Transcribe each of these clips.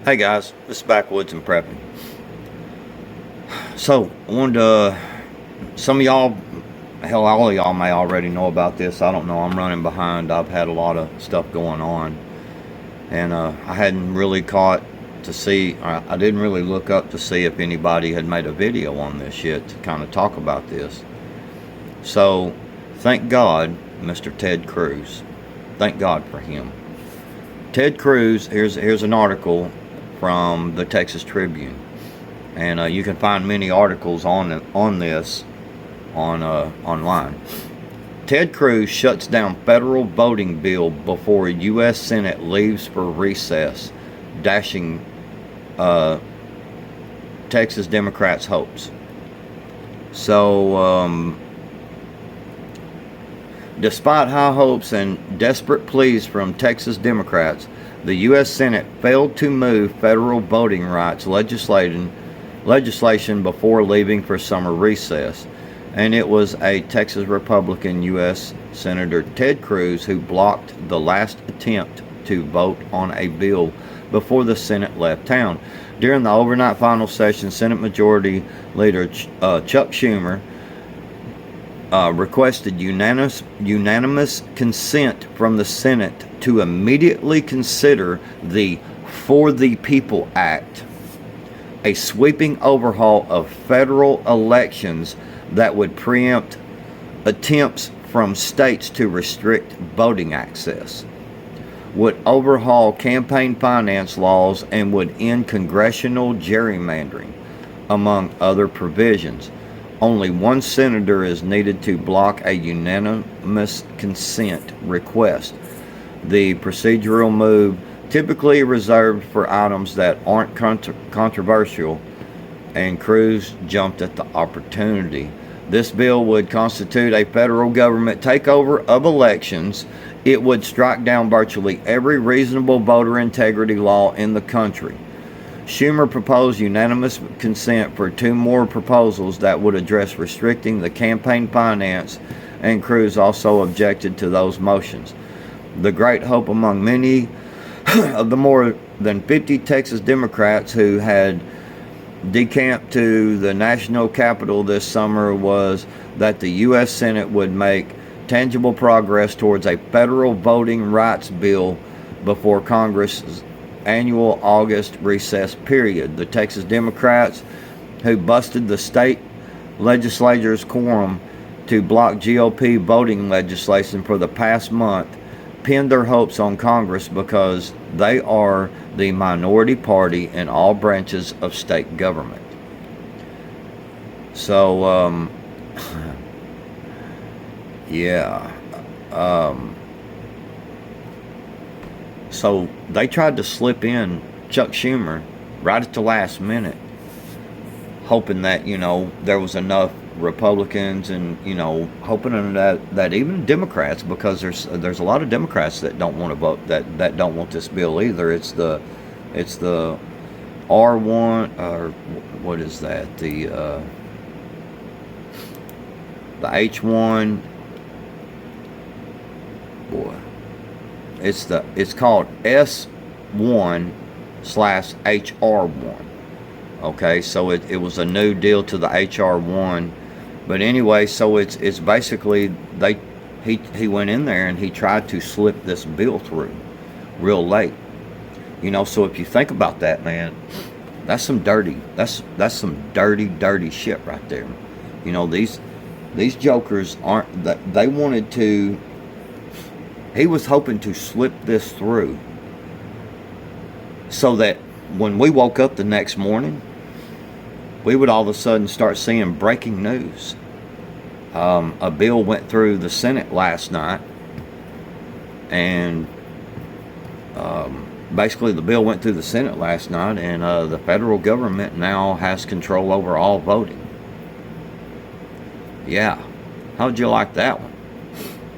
Hey guys, this is Backwoods and Prepping. So, I wanted to, some of y'all, hell, all of y'all may already know about this. I don't know. I'm running behind. I've had a lot of stuff going on. And I hadn't really caught to see, I didn't really look up to see if anybody had made a video on this yet to kind of talk about this. So, thank God, Mr. Ted Cruz. Thank God for him. Ted Cruz, here's an article from the Texas Tribune. And you can find many articles on this online. Ted Cruz shuts down federal voting bill before U.S. Senate leaves for recess, dashing Texas Democrats' hopes. So, despite high hopes and desperate pleas from Texas Democrats, the U.S. Senate failed to move federal voting rights legislation before leaving for summer recess. And it was a Texas Republican U.S. Senator Ted Cruz who blocked the last attempt to vote on a bill before the Senate left town. During the overnight final session, Senate Majority Leader Chuck Schumer requested unanimous consent from the Senate to immediately consider the For the People Act, a sweeping overhaul of federal elections that would preempt attempts from states to restrict voting access, would overhaul campaign finance laws, and would end congressional gerrymandering, among other provisions. Only one senator is needed to block a unanimous consent request. The procedural move, typically reserved for items that aren't controversial, and Cruz jumped at the opportunity. This bill would constitute a federal government takeover of elections. It would strike down virtually every reasonable voter integrity law in the country. Schumer proposed unanimous consent for two more proposals that would address restricting the campaign finance, and Cruz also objected to those motions. The great hope among many of the more than 50 Texas Democrats who had decamped to the national capital this summer was that the U.S. Senate would make tangible progress towards a federal voting rights bill before Congress's annual August recess period. The Texas Democrats, who busted the state legislature's quorum to block GOP voting legislation for the past month, pinned their hopes on Congress because they are the minority party in all branches of state government. So, yeah. So they tried to slip in Chuck Schumer right at the last minute, hoping that, there was enough Republicans and, hoping that even Democrats, because there's a lot of Democrats that don't want to vote, that don't want this bill either. It's the R1, or what is that? The H1, boy. It's called S1/HR1. Okay, so it was a new deal to the HR1. But anyway, so it's basically he went in there and he tried to slip this bill through real late. So if you think about that, man, that's some dirty shit right there. These jokers aren't that they wanted to. He was hoping to slip this through so that when we woke up the next morning, we would all of a sudden start seeing breaking news. A bill went through the Senate last night, and basically the bill went through the Senate last night, and the federal government now has control over all voting. Yeah. How would you like that one?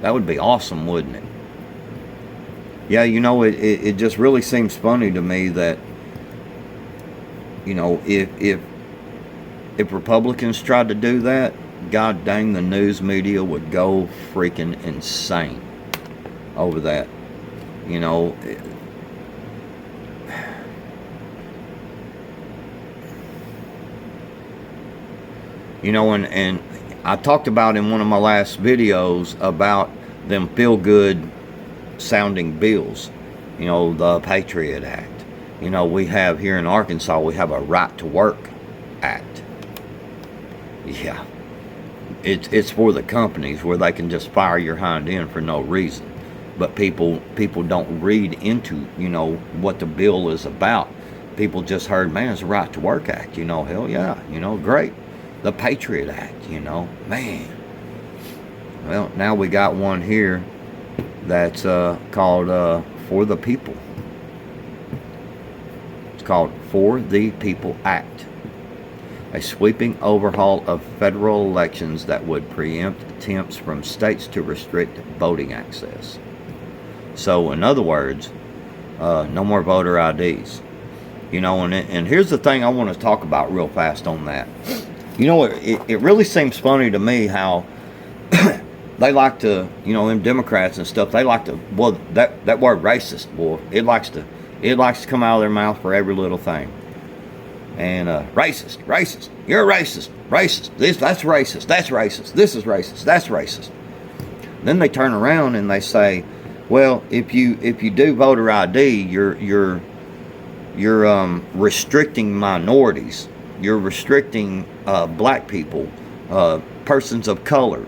That would be awesome, wouldn't it? Yeah, it just really seems funny to me that, if Republicans tried to do that, god dang, the news media would go freaking insane over that. And I talked about in one of my last videos about them feel good sounding bills. The Patriot Act. We have here in Arkansas, we have a Right to Work Act. Yeah. It's for the companies where they can just fire your hind end for no reason. But people don't read into, what the bill is about. People just heard, man, it's a Right to Work Act. Hell yeah, great. The Patriot Act, man. Well, now we got one here that's called For the People. It's called For the People Act. A sweeping overhaul of federal elections that would preempt attempts from states to restrict voting access. So, in other words, no more voter IDs. And here's the thing I want to talk about real fast on that. It really seems funny to me how they like to, them Democrats and stuff, they like to, well, that word racist, boy, it likes to come out of their mouth for every little thing. And racist, you're a racist, that's racist, this is racist, that's racist. Then they turn around and they say, well, if you do voter ID, you're restricting minorities, you're restricting black people, persons of color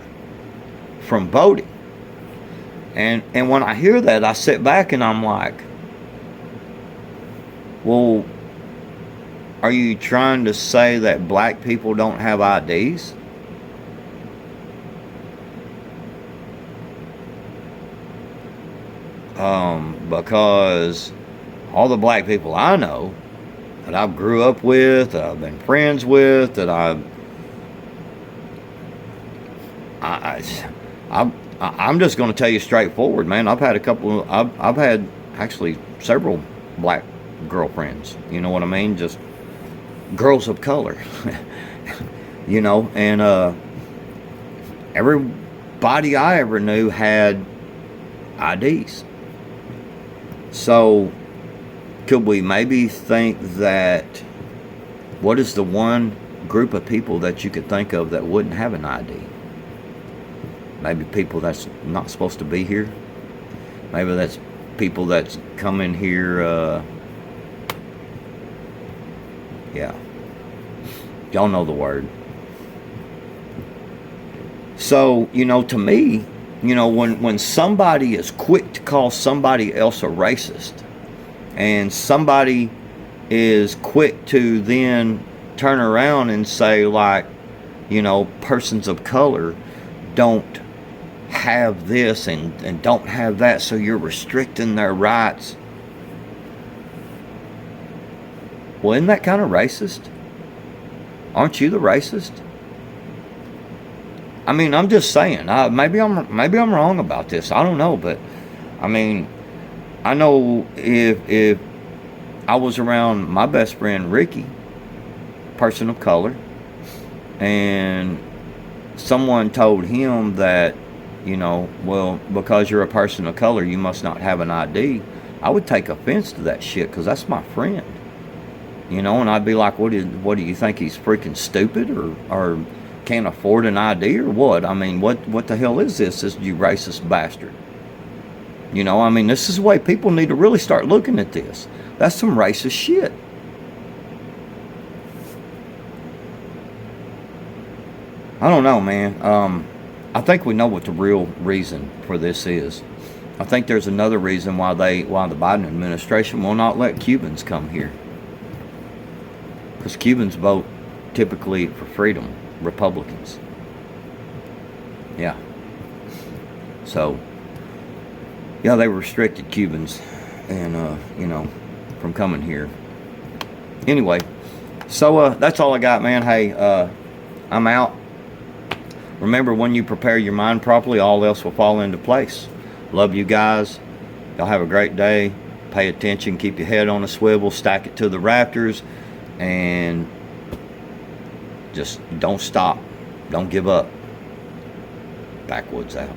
from voting. And when I hear that, I sit back and I'm like, well, are you trying to say that black people don't have IDs? Because all the black people I know that I grew up with, that I've been friends with, that I'm just going to tell you straightforward, man. I've had actually several black girlfriends. You know what I mean? Just girls of color. And everybody I ever knew had IDs. So could we maybe think that, what is the one group of people that you could think of that wouldn't have an ID? Maybe people that's not supposed to be here. Maybe that's people that's come in here, y'all know the word. So, to me, when somebody is quick to call somebody else a racist, and somebody is quick to then turn around and say, like, persons of color don't have this and don't have that, so you're restricting their rights. Well, isn't that kind of racist? Aren't you the racist? I mean, I'm just saying. Maybe I'm wrong about this. I don't know, but I mean, I know if I was around my best friend Ricky, person of color, and someone told him that, well, because you're a person of color, you must not have an ID, I would take offense to that shit, because that's my friend. And I'd be like, what do you think, he's freaking stupid or can't afford an ID or what? I mean, what the hell is this, you racist bastard? I mean, this is the way people need to really start looking at this. That's some racist shit. I don't know, man. I think we know what the real reason for this is. I think there's another reason why the Biden administration will not let Cubans come here. Because Cubans vote typically for freedom, Republicans. Yeah. So, yeah, they restricted Cubans and, from coming here. Anyway, so that's all I got, man. Hey, I'm out. Remember, when you prepare your mind properly, all else will fall into place. Love you guys. Y'all have a great day. Pay attention. Keep your head on a swivel. Stack it to the rafters. And just don't stop. Don't give up. Backwoods out.